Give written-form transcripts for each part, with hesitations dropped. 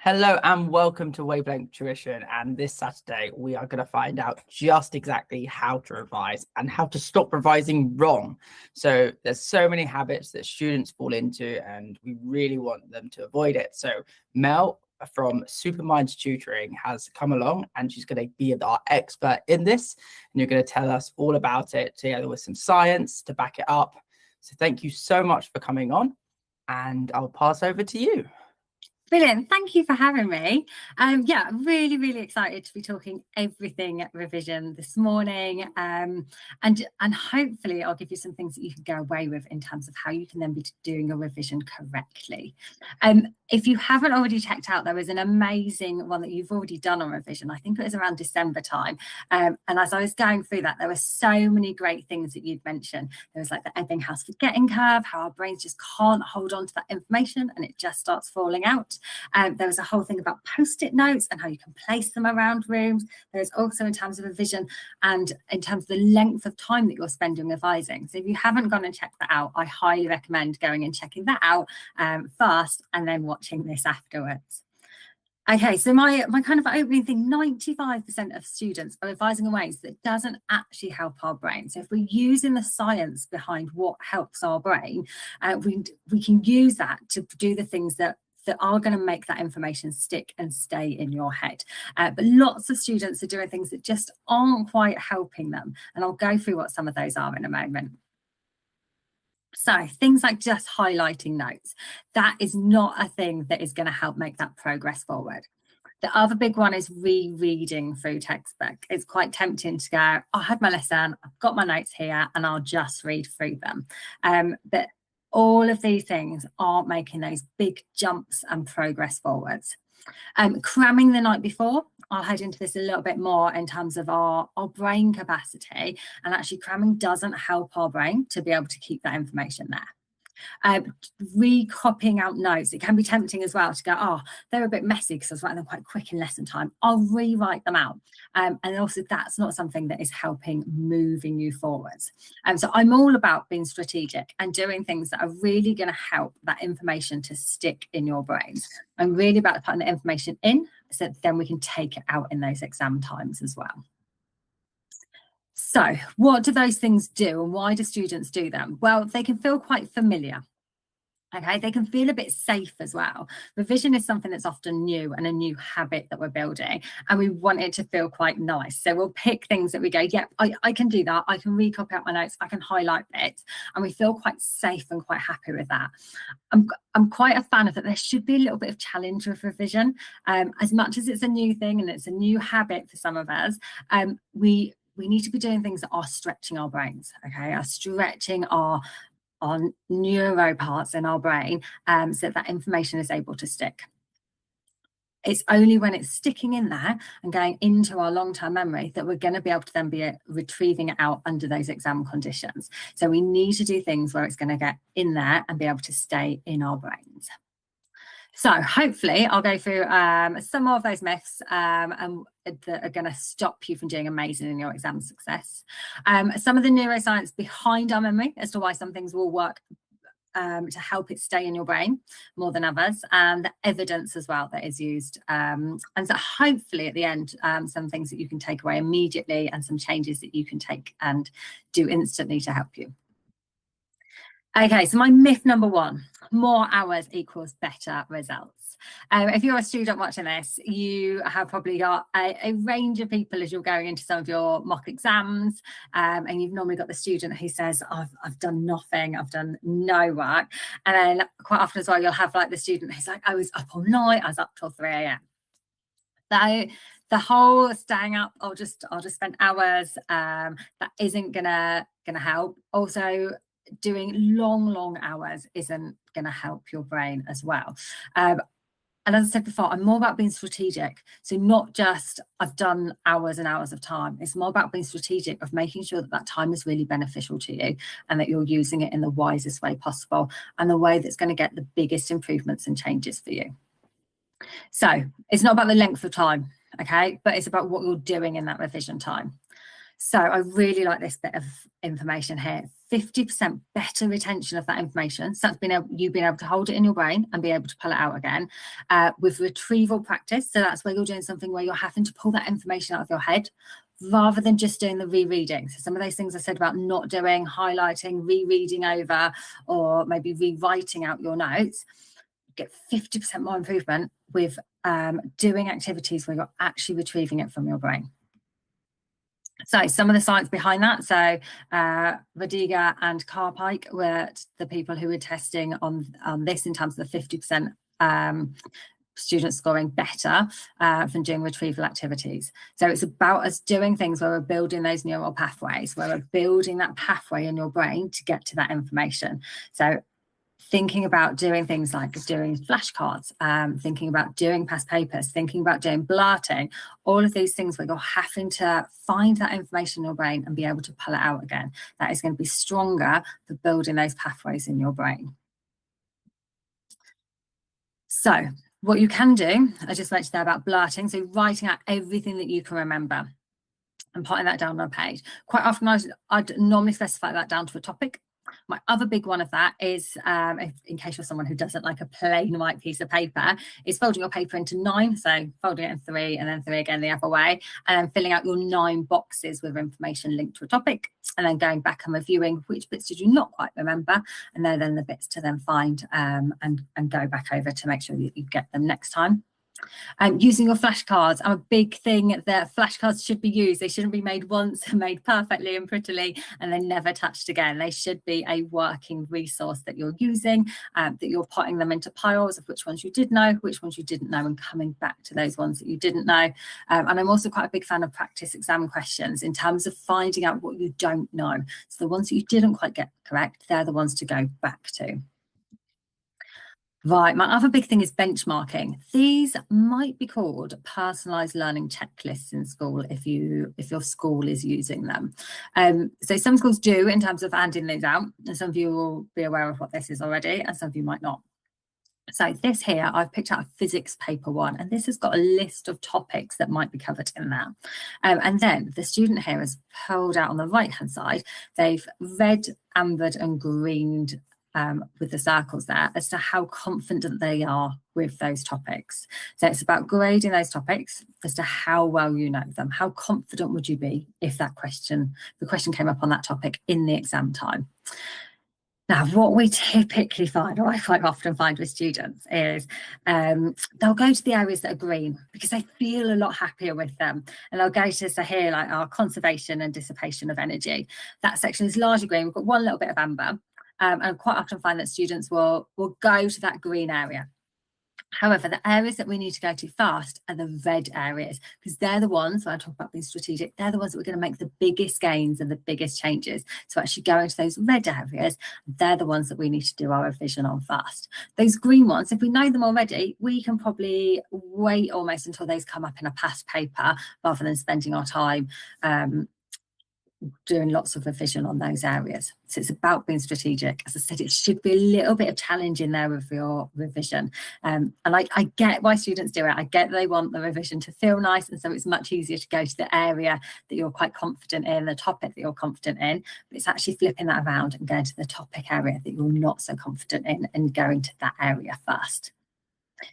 Hello and welcome to Wavelength Tuition, and this Saturday we are going to find out just exactly how to revise and how to stop revising wrong. So there's so many habits that students fall into and we really want them to avoid it. So Mel from Superminds Tutoring has come along and she's going to be our expert in this, and you're going to tell us all about it together with some science to back it up. So thank you so much for coming on, and I'll pass over to you. Brilliant. Thank you for having me. Yeah, I'm really excited to be talking everything revision this morning. And hopefully I'll give you some things that you can go away with in terms of how you can then be doing your revision correctly. If you haven't already checked out, there was an amazing one that you've already done on revision. I think it was around December time. And as I was going through that, there were so many great things that you'd mentioned. There was like the Ebbinghaus forgetting curve, how our brains just can't hold on to that information and it just starts falling out. There was a whole thing about post-it notes and how you can place them around rooms. There's also in terms of revision and in terms of the length of time that you're spending revising. So if you haven't gone and checked that out, I highly recommend going and checking that out first and then watching this afterwards. Okay, so my kind of opening thing, 95% of students are revising in ways that doesn't actually help our brain. So if we're using the science behind what helps our brain, we can use that to do the things that are going to make that information stick and stay in your head. But lots of students are doing things that just aren't quite helping them. And I'll go through what some of those are in a moment. So things like just highlighting notes, that is not a thing that is going to help make that progress forward. The other big one is rereading through textbook. It's quite tempting to go, I had my lesson, I've got my notes here, and I'll just read through them. But all of these things aren't making those big jumps and progress forwards. Cramming the night before, I'll head into this a little bit more in terms of our brain capacity, and actually cramming doesn't help our brain to be able to keep that information there. Recopying out notes, it can be tempting as well to go, oh, they're a bit messy because I was writing them quite quick in lesson time, I'll rewrite them out. And also that's not something that is helping moving you forwards. So I'm all about being strategic and doing things that are really going to help that information to stick in your brains. I'm really about putting the information in so that then we can take it out in those exam times as well. So what do those things do and why do students do them? Well, they can feel quite familiar. Okay, they can feel a bit safe as well. Revision is something that's often new and a new habit that we're building, and we want it to feel quite nice. So we'll pick things that we go, yep, I can do that. I can recopy out my notes. I can highlight bits, and we feel quite safe and quite happy with that. I'm quite a fan of that. There should be a little bit of challenge with revision. As much as it's a new thing and it's a new habit for some of us, we need to be doing things that are stretching our brains, okay, are stretching our neuro parts in our brain so that information is able to stick. It's only when it's sticking in there and going into our long-term memory that we're going to be able to then be retrieving it out under those exam conditions. So we need to do things where it's going to get in there and be able to stay in our brains. So hopefully I'll go through some more of those myths that are going to stop you from doing amazing in your exam success. Some of the neuroscience behind our memory as to why some things will work to help it stay in your brain more than others, and the evidence as well that is used. And so hopefully at the end, some things that you can take away immediately and some changes that you can take and do instantly to help you. Okay, so my myth number one, more hours equals better results. If you're a student watching this, you have probably got a range of people as you're going into some of your mock exams, and you've normally got the student who says, I've done nothing, I've done no work. And then quite often as well, you'll have like the student who's like, I was up all night, I was up till 3 a.m. So the whole staying up, I'll just spend hours, that isn't gonna help. Also, doing long hours isn't going to help your brain as well. And as I said before, I'm more about being strategic. So not just I've done hours and hours of time. It's more about being strategic of making sure that that time is really beneficial to you and that you're using it in the wisest way possible and the way that's going to get the biggest improvements and changes for you. So it's not about the length of time, okay, but it's about what you're doing in that revision time. So I really like this bit of information here. 50% better retention of that information. So that's you being able to hold it in your brain and be able to pull it out again. With retrieval practice, so that's where you're doing something where you're having to pull that information out of your head rather than just doing the rereading. So some of those things I said about not doing, highlighting, rereading over, or maybe rewriting out your notes, get 50% more improvement with doing activities where you're actually retrieving it from your brain. So some of the science behind that. So Rodiga and Carpike were the people who were testing on this in terms of the 50% students scoring better from doing retrieval activities. So it's about us doing things where we're building those neural pathways, where we're building that pathway in your brain to get to that information. So thinking about doing things like doing flashcards, thinking about doing past papers, thinking about doing blurting, all of these things where you're having to find that information in your brain and be able to pull it out again. That is going to be stronger for building those pathways in your brain. So what you can do, I just mentioned there about blurting, so writing out everything that you can remember and putting that down on a page. Quite often I'd normally specify that down to a topic. My other big one of that is, in case you're someone who doesn't like a plain white piece of paper, is folding your paper into 9. So folding it in 3 and then 3 again the other way, and then filling out your 9 boxes with information linked to a topic, and then going back and reviewing which bits did you not quite remember, and they're then the bits to then find and go back over to make sure that you get them next time. Using your flashcards, I'm a big thing that flashcards should be used. They shouldn't be made once and made perfectly and prettily and then never touched again. They should be a working resource that you're using, that you're putting them into piles of which ones you did know, which ones you didn't know, and coming back to those ones that you didn't know. And I'm also quite a big fan of practice exam questions in terms of finding out what you don't know. So the ones that you didn't quite get correct, they're the ones to go back to. Right, my other big thing is benchmarking. These might be called personalised learning checklists in school if your school is using them. So some schools do in terms of handing these out, and some of you will be aware of what this is already, and some of you might not. So this here, I've picked out a physics paper 1, and this has got a list of topics that might be covered in that. And then the student here has pulled out on the right-hand side, they've red, ambered and greened with the circles there as to how confident they are with those topics. So it's about grading those topics as to how well you know them. How confident would you be if the question came up on that topic in the exam time? Now, what we typically find, or I quite often find with students, is they'll go to the areas that are green because they feel a lot happier with them. And they'll go to here, like our conservation and dissipation of energy. That section is largely green. We've got one little bit of amber. And I quite often find that students will go to that green area. However, the areas that we need to go to fast are the red areas, because they're the ones, when I talk about being strategic, they're the ones that we're going to make the biggest gains and the biggest changes. So actually going to those red areas, they're the ones that we need to do our revision on fast. Those green ones, if we know them already, we can probably wait almost until those come up in a past paper rather than spending our time doing lots of revision on those areas. So it's about being strategic. As I said, it should be a little bit of challenge in there with your revision. And I get why students do it. I get they want the revision to feel nice, and so it's much easier to go to the area that you're quite confident in, the topic that you're confident in, but it's actually flipping that around and going to the topic area that you're not so confident in and going to that area first.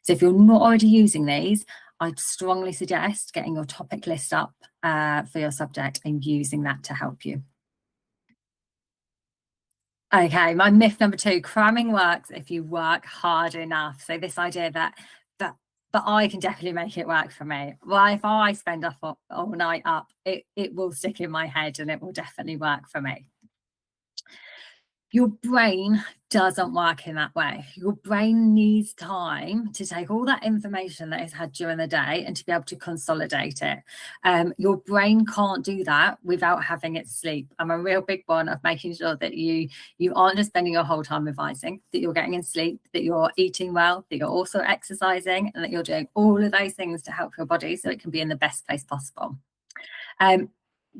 So if you're not already using these, I'd strongly suggest getting your topic list up for your subject and using that to help you. Okay, my myth number 2, cramming works if you work hard enough. So this idea that I can definitely make it work for me. Well, if I spend all night up, it will stick in my head and it will definitely work for me. Your brain doesn't work in that way. Your brain needs time to take all that information that it's had during the day and to be able to consolidate it. Your brain can't do that without having its sleep. I'm a real big one of making sure that you aren't just spending your whole time revising, that you're getting in sleep, that you're eating well, that you're also exercising, and that you're doing all of those things to help your body so it can be in the best place possible.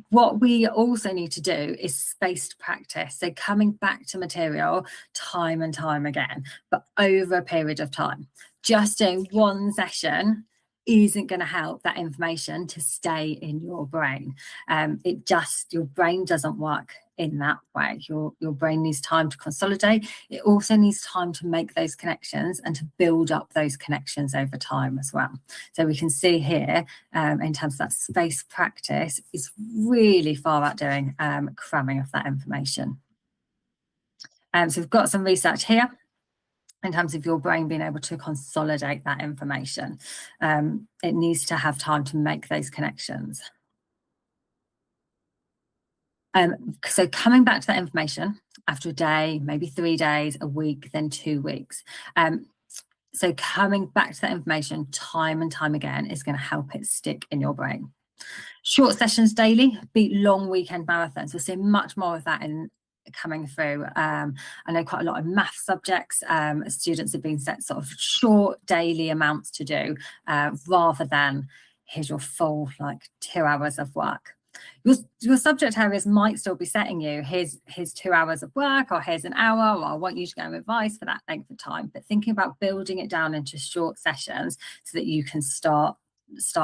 What we also need to do is spaced practice. So coming back to material time and time again, but over a period of time. Just doing one session isn't going to help that information to stay in your brain. Your brain doesn't work in that way. Your brain needs time to consolidate. It also needs time to make those connections and to build up those connections over time as well. So we can see here, in terms of that spaced practice, is really far outdoing cramming of that information. So we've got some research here in terms of your brain being able to consolidate that information. It needs to have time to make those connections. So coming back to that information after a day, maybe 3 days, a week, then 2 weeks. So coming back to that information time and time again is going to help it stick in your brain. Short sessions daily beat long weekend marathons. We're seeing much more of that coming through. I know quite a lot of math subjects, students have been set sort of short daily amounts to do, rather than here's your full 2 hours of work. Your subject areas might still be setting you, here's 2 hours of work, or here's an hour, or I want you to go and revise for that length of time. But thinking about building it down into short sessions so that you can start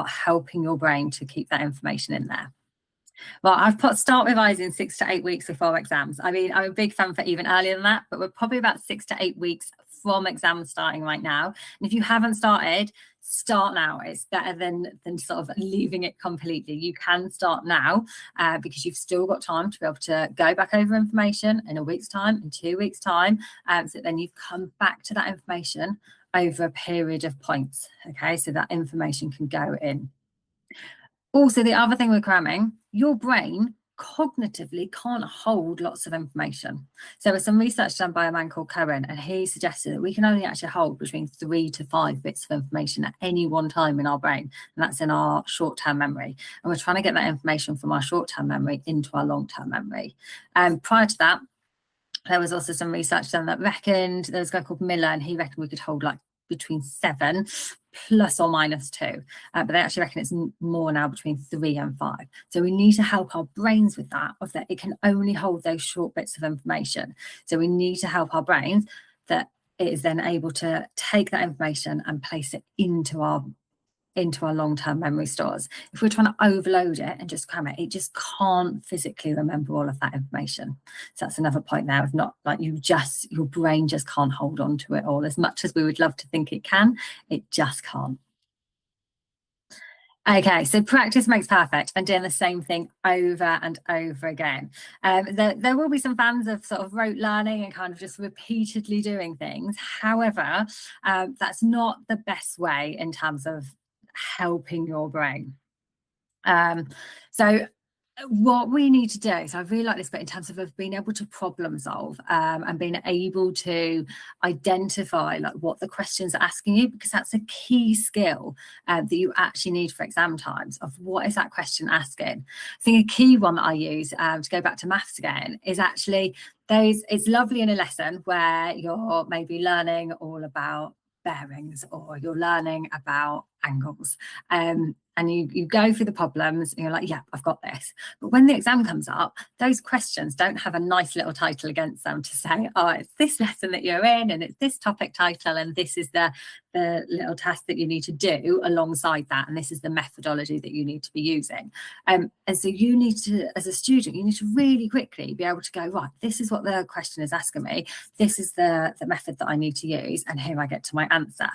helping your brain to keep that information in there. Well, I've put start revising 6 to 8 weeks before exams. I mean, I'm a big fan for even earlier than that, but we're probably about 6 to 8 weeks from exams starting right now. And if you haven't started, start now. It's better than sort of leaving it completely. You can start now because you've still got time to be able to go back over information in a week's time, in 2 weeks' time. So then you've come back to that information over a period of points. Okay, so that information can go in. Also, the other thing with cramming, your brain cognitively can't hold lots of information. So there's some research done by a man called Cohen, and he suggested that we can only actually hold between 3 to 5 bits of information at any one time in our brain, and that's in our short-term memory. And we're trying to get that information from our short-term memory into our long-term memory. Prior to that, there was also some research done that reckoned, there was a guy called Miller, and he reckoned we could hold between 7 plus or minus 2, but they actually reckon it's more now between 3 and 5. So we need to help our brains with that, of that it can only hold those short bits of information. So we need to help our brains that it is then able to take that information and place it into our long-term memory stores. If we're trying to overload it and just cram it, it just can't physically remember all of that information. So that's another point there of not your brain just can't hold on to it all. As much as we would love to think it can, it just can't. Okay, so practice makes perfect, and doing the same thing over and over again. There will be some fans of sort of rote learning and kind of just repeatedly doing things. However, that's not the best way in terms of helping your brain. So what we need to do, so I really like this bit in terms of being able to problem solve and being able to identify what the questions are asking you, because that's a key skill that you actually need for exam times, of what is that question asking. I think a key one that I use to go back to maths again is actually it's lovely in a lesson where you're maybe learning all about bearings, or you're learning about angles, and you go through the problems and you're like, yeah, I've got this. But when the exam comes up, those questions don't have a nice little title against them to say, oh, it's this lesson that you're in, and it's this topic title, and this is the little task that you need to do alongside that, and this is the methodology that you need to be using. And so you need to, as a student, you need to really quickly be able to go, right, this is what the question is asking me, this is the method that I need to use, and here I get to my answer.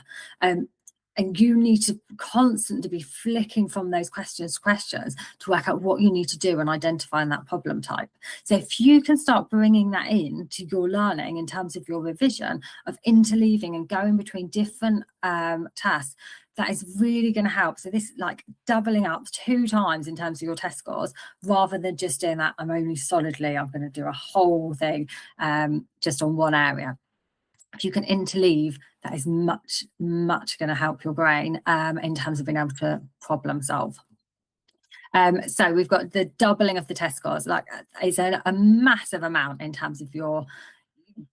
And you need to constantly be flicking from those questions to work out what you need to do and identifying that problem type. So if you can start bringing that in to your learning in terms of your revision, of interleaving and going between different tasks, that is really going to help. So this doubling up 2 times in terms of your test scores, rather than just doing that, I'm going to do a whole thing just on one area. If you can interleave, that is much going to help your brain in terms of being able to problem solve. So we've got the doubling of the test scores, it's a massive amount in terms of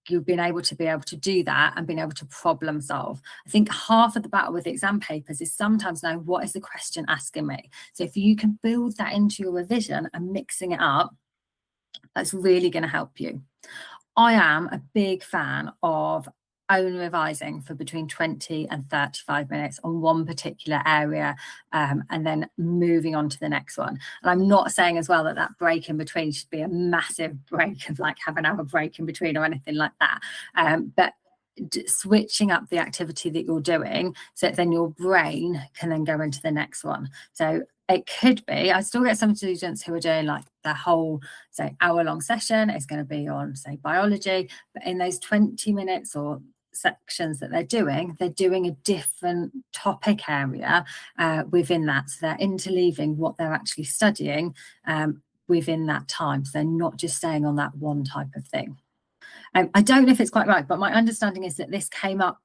you've been able to do that and being able to problem solve. I think half of the battle with exam papers is sometimes knowing what is the question asking me. So if you can build that into your revision and mixing it up, that's really going to help you. I am a big fan of only revising for between 20 and 35 minutes on one particular area, and then moving on to the next one. And I'm not saying as well that that break in between should be a massive break of like have an hour break in between or anything like that. But switching up the activity that you're doing so that then your brain can then go into the next one. So it could be, I still get some students who are doing like the whole, say, hour-long session is going to be on, say, biology, but in those 20 minutes or sections that they're doing a different topic area within that. So they're interleaving what they're actually studying within that time. So they're not just staying on that one type of thing. I don't know if it's quite right, but my understanding is that this came up,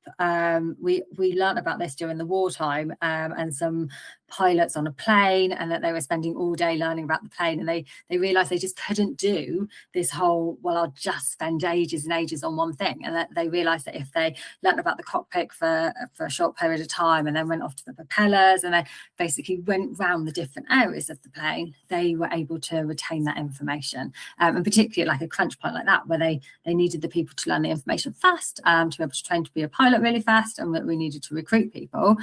we learned about this during the wartime, and some pilots on a plane, and that they were spending all day learning about the plane, and they realized they just couldn't do this whole, well, I'll just spend ages and ages on one thing, and that they realized that if they learned about the cockpit for a short period of time and then went off to the propellers and then basically went round the different areas of the plane, they were able to retain that information, and particularly like a crunch point like that, where they needed the people to learn the information fast, to be able to train to be a pilot really fast, and that we needed to recruit people.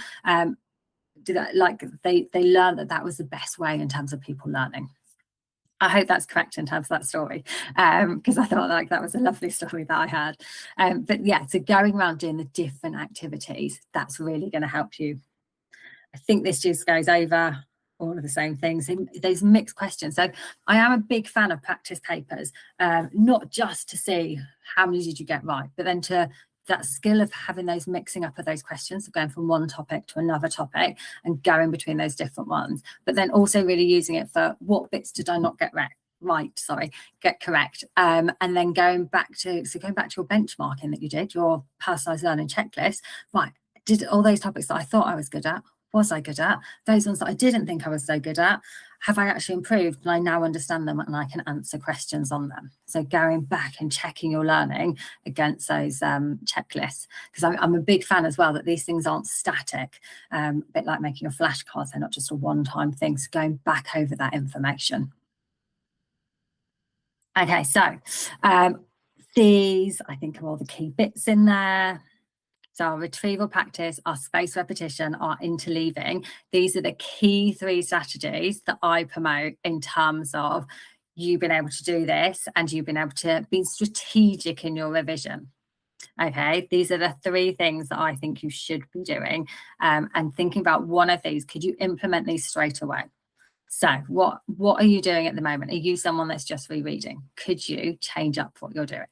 Like they learned that was the best way in terms of people learning. I hope that's correct in terms of that story, because I thought like that was a lovely story that I had. But yeah, so going around doing the different activities, that's really going to help you. I think this just goes over all of the same things, those mixed questions. So I am a big fan of practice papers, not just to see how many did you get right, but then to that skill of having those mixing up of those questions, of going from one topic to another topic and going between those different ones, but then also really using it for what bits did I not get get correct, and then going back to your benchmarking that you did, your personalized learning checklist. Right, did all those topics that I thought I was good at, was I good at? Those ones that I didn't think I was so good at, have I actually improved? And I now understand them and I can answer questions on them. So going back and checking your learning against those checklists, because I'm a big fan as well that these things aren't static, a bit like making your flashcards, they're not just a one-time thing. So going back over that information. Okay, so these I think are all the key bits in there. So our retrieval practice, our spaced repetition, our interleaving, these are the key 3 strategies that I promote in terms of you being able to do this and you being able to be strategic in your revision. Okay, these are the 3 things that I think you should be doing, and thinking about one of these, could you implement these straight away? So what are you doing at the moment? Are you someone that's just rereading? Could you change up what you're doing?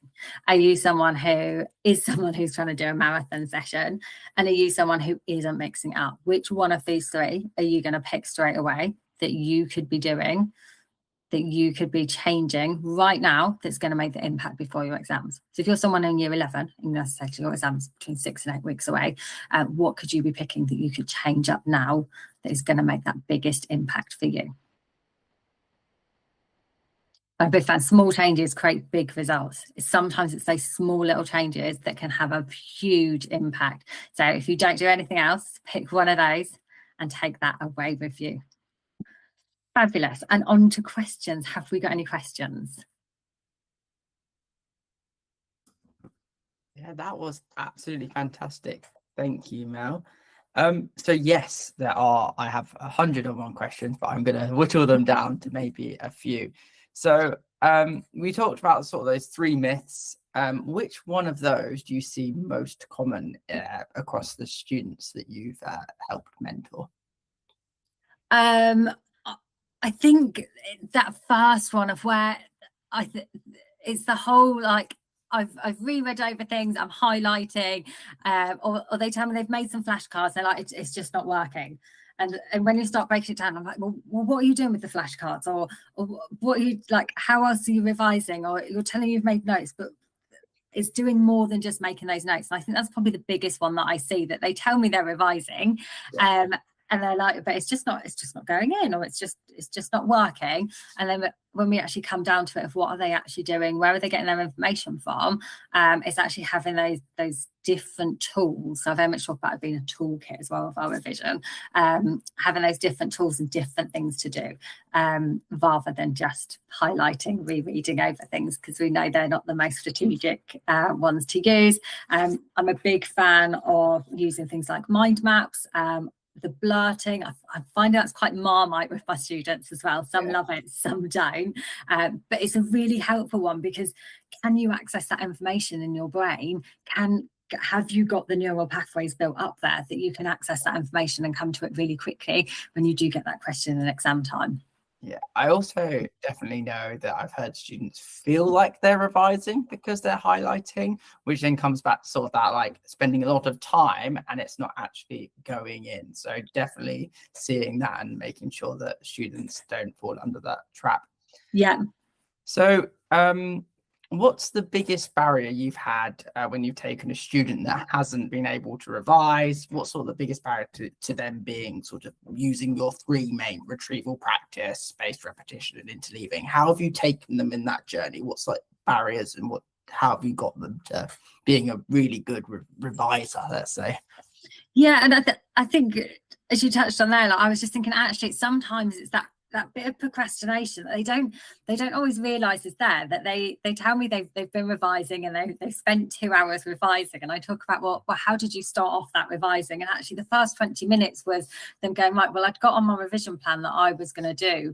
Are you someone who's trying to do a marathon session? And are you someone who isn't mixing up? Which one of these 3 are you going to pick straight away that you could be doing, that you could be changing right now, that's going to make the impact before your exams? So if you're someone in year 11, your exams between 6 and 8 weeks away, what could you be picking that you could change up now that is going to make that biggest impact for you? I'm a big fan. Small changes create big results. Sometimes it's those small little changes that can have a huge impact. So if you don't do anything else, pick one of those and take that away with you. Fabulous. And on to questions. Have we got any questions? Yeah, that was absolutely fantastic. Thank you, Mel. So yes, I have 101 questions, but I'm going to whittle them down to maybe a few. So we talked about sort of those 3 myths. Which one of those do you see most common across the students that you've helped mentor? I think that first one of where it's the whole like I've reread over things, I'm highlighting, or they tell me they've made some flashcards, they're like it's just not working. And when you start breaking it down, I'm like, well, what are you doing with the flashcards? Or what are you like, how else are you revising? Or you're telling you've made notes, but it's doing more than just making those notes. And I think that's probably the biggest one that I see, that they tell me they're revising, and they're like, but it's just not going in, or it's just not working. And then when we actually come down to it, of what are they actually doing, where are they getting their information from, it's actually having those different tools. So I very much talk about it being a toolkit as well of our revision, having those different tools and different things to do, rather than just highlighting, rereading over things, because we know they're not the most strategic ones to use. I'm a big fan of using things like mind maps. The blurting, I find that's quite Marmite with my students as well. Some love it, some don't, but it's a really helpful one, because can you access that information in your brain? Have you got the neural pathways built up there that you can access that information and come to it really quickly when you do get that question in exam time? Yeah, I also definitely know that I've heard students feel like they're revising because they're highlighting, which then comes back to sort of that like spending a lot of time and it's not actually going in. So definitely seeing that and making sure that students don't fall under that trap. Yeah. So what's the biggest barrier you've had when you've taken a student that hasn't been able to revise? What's sort of the biggest barrier to them being sort of using your three main: retrieval, practice, spaced repetition, and interleaving? How have you taken them in that journey? What's like barriers, and how have you got them to being a really good reviser, let's say? Yeah, and I think, as you touched on there, like, I was just thinking, actually sometimes it's that bit of procrastination that they don't always realize is there, that they tell me they've been revising and they've spent 2 hours revising, and I talk about, well, how did you start off that revising? And actually the first 20 minutes was them going, right, well, I'd got on my revision plan that I was going to do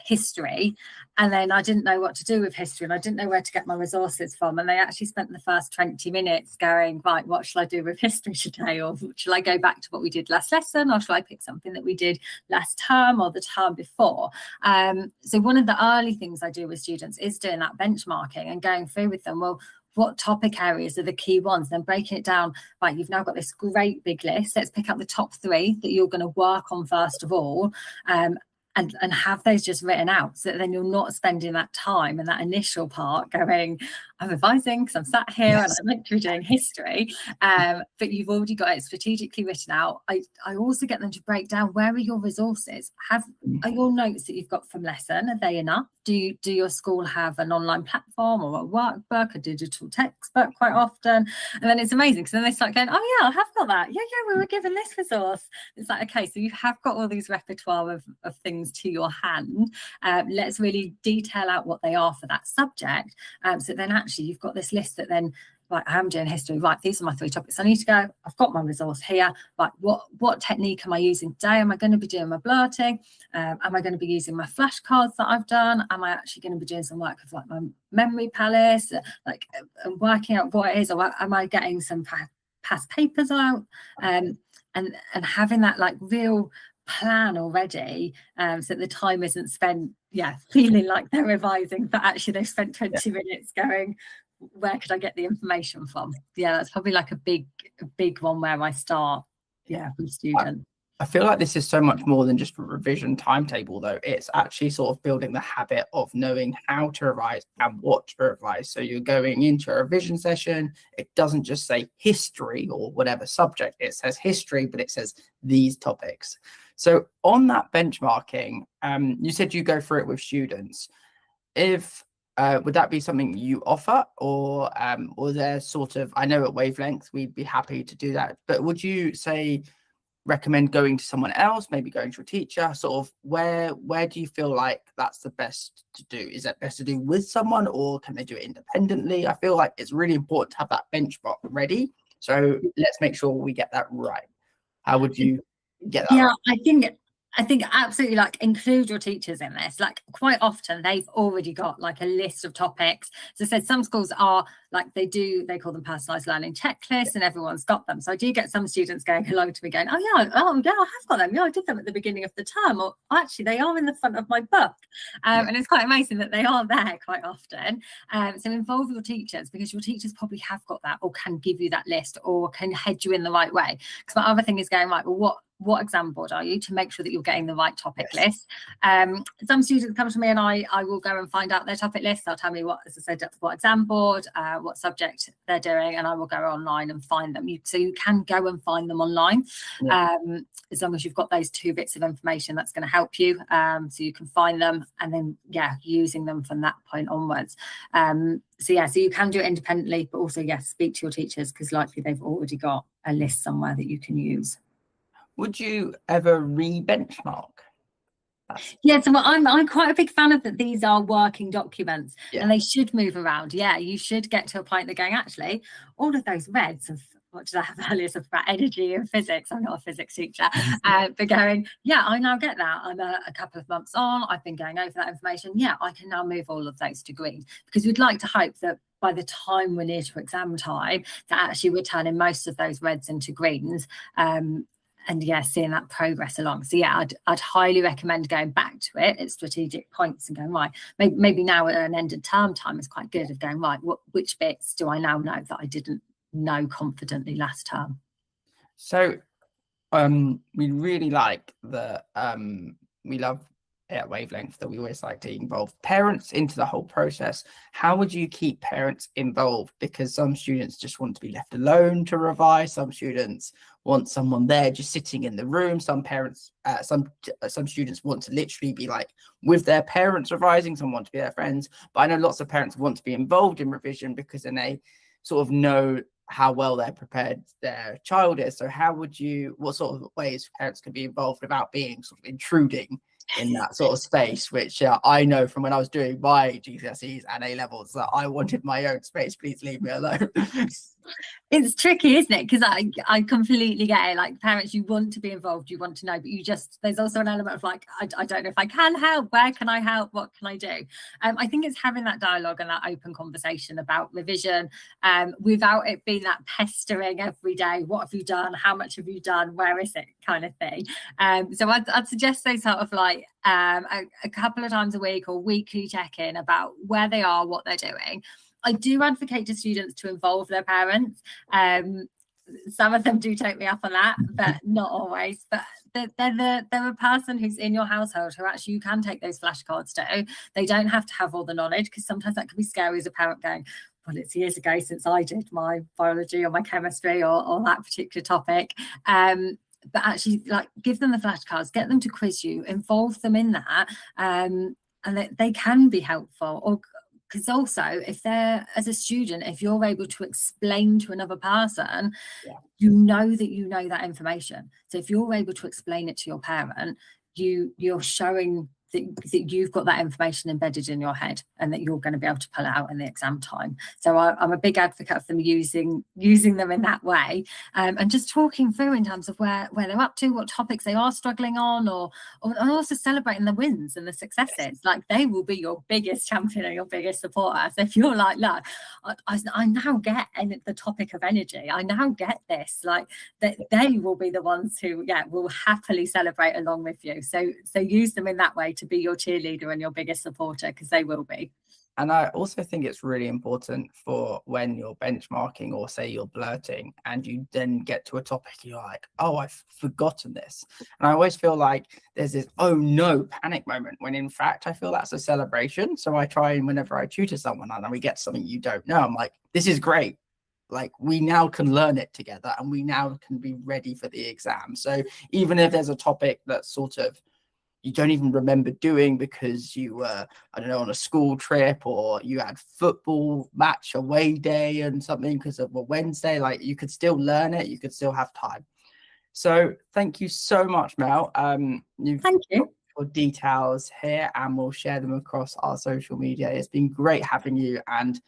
history, and then I didn't know what to do with history and I didn't know where to get my resources from, and they actually spent the first 20 minutes going, right, what shall I do with history today, or shall I go back to what we did last lesson, or shall I pick something that we did last term or the term before? So one of the early things I do with students is doing that benchmarking and going through with them, well, what topic areas are the key ones, then breaking it down. Right, you've now got this great big list, let's pick up the top 3 that you're going to work on first of all, and have those just written out, so that then you're not spending that time in that initial part going, I'm revising because I'm sat here and I'm meant to be doing history, but you've already got it strategically written out. I also get them to break down, where are your resources? Are your notes that you've got from lesson, are they enough? Do your school have an online platform or a workbook, a digital textbook quite often? And then it's amazing, because then they start going, oh yeah, I have got that. Yeah, we were given this resource. It's like, okay, so you have got all these repertoire of things to your hand. Let's really detail out what they are for that subject. So then actually you've got this list that then, right, I'm doing history, right, these are my 3 topics I need to go, I've got my resource here, right, what technique am I using today? Am I going to be doing my blurting? Am I going to be using my flashcards that I've done? Am I actually going to be doing some work with like my memory palace, like working out what it is, or am I getting some past papers out? And having that like real plan already, so the time isn't spent feeling like they're revising, but actually they've spent 20 minutes going, where could I get the information from? That's probably like a big one where I start with students. I feel like this is so much more than just a revision timetable, though. It's actually sort of building the habit of knowing how to revise and what to revise. So you're going into a revision session, it doesn't just say history or whatever subject, it says history, but it says these topics. So on that benchmarking, you said you go through it with students. Would that be something you offer, or there sort of, I know at Wavelength we'd be happy to do that, but would you say recommend going to someone else, maybe going to a teacher? Sort of where do you feel like that's the best to do? Is that best to do with someone, or can they do it independently? I feel like it's really important to have that benchmark ready. So let's make sure we get that right. How would you get that right? I think absolutely, like, include your teachers in this. Like, quite often they've already got like a list of topics. So I said, some schools are like, they call them personalised learning checklists, and everyone's got them. So I do get some students going along to me going, I have got them. I did them at the beginning of the term, or actually they are in the front of my book. And it's quite amazing that they are there quite often. So involve your teachers, because your teachers probably have got that, or can give you that list, or can head you in the right way. Because my other thing is going, right, well, what exam board are you, to make sure that you're getting the right topic list. Some students come to me and I will go and find out their topic list. They'll tell me what, as I said, what exam board, what subject they're doing, and I will go online and find them. So you can go and find them online. As long as you've got those 2 bits of information, that's going to help you. So you can find them and then, using them from that point onwards. So you can do it independently, but also, speak to your teachers, because likely they've already got a list somewhere that you can use. Would you ever re-benchmark? So I'm quite a big fan of that. These are working documents and they should move around. You should get to a point that going, actually, all of those reds of what did I have earlier stuff about energy and physics? I'm not a physics teacher, but going, I now get that. I'm a couple of months on. I've been going over that information. I can now move all of those to green, because we'd like to hope that by the time we're near to exam time, that actually we're turning most of those reds into greens. And seeing that progress along. So I'd highly recommend going back to it at strategic points and going, right, maybe now at an end of term time is quite good, of going, right, which bits do I now know that I didn't know confidently last term? So we really like the we love at Wavelength that we always like to involve parents into the whole process. How would you keep parents involved? Because some students just want to be left alone to revise. Some students want someone there just sitting in the room. Some parents, some students want to literally be like with their parents revising. Some want to be their friends. But I know lots of parents want to be involved in revision, because then they sort of know how well they're prepared their child is. So what sort of ways parents can be involved without being sort of intruding in that sort of space, which I know from when I was doing my GCSEs and A levels that I wanted my own space. Please leave me alone. It's tricky, isn't it? Because I completely get it. Like, parents, you want to be involved, you want to know, but there's also an element of like, I don't know if I can help. Where can I help? What can I do? I think it's having that dialogue and that open conversation about revision, without it being that pestering every day. What have you done? How much have you done? Where is it? Kind of thing. So I'd suggest those sort of like a couple of times a week or weekly check-in about where they are, what they're doing. I do advocate to students to involve their parents. Some of them do take me up on that, but not always. But they're a person who's in your household who actually you can take those flashcards to. They don't have to have all the knowledge, because sometimes that can be scary as a parent going, well, it's years ago since I did my biology or my chemistry or that particular topic. But actually, like, give them the flashcards, get them to quiz you, involve them in that, and they can be helpful. Or because also, if they're, as a student, if you're able to explain to another person, you know that information. So if you're able to explain it to your parent, you're showing that you've got that information embedded in your head, and that you're going to be able to pull it out in the exam time. So I'm a big advocate of them using them in that way, and just talking through in terms of where they're up to, what topics they are struggling on, or also celebrating the wins and the successes. Like, they will be your biggest champion and your biggest supporter. So if you're like, look, I now get the topic of energy, I now get this, like, they will be the ones who will happily celebrate along with you. So use them in that way to be your cheerleader and your biggest supporter, because they will be. And I also think it's really important for when you're benchmarking, or say you're blurting, and you then get to a topic, you're like, oh, I've forgotten this. And I always feel like there's this, oh no, panic moment, when in fact, I feel that's a celebration. So I try, and whenever I tutor someone and we get something you don't know, I'm like, this is great. Like, we now can learn it together, and we now can be ready for the exam. So even if there's a topic that's sort of, you don't even remember doing because you were, I don't know, on a school trip, or you had football match away day and something because of a Wednesday, like, you could still learn it, you could still have time. So thank you so much, Mel. Thank you for details here, and we'll share them across our social media. It's been great having you, and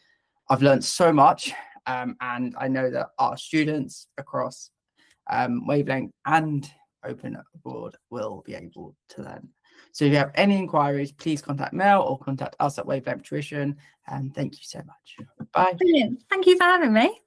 I've learned so much. And I know that our students across Wavelength and Open Abroad will be able to learn. So if you have any inquiries, please contact Mel or contact us at Wavelength Tuition. And thank you so much. Bye. Brilliant. Thank you for having me.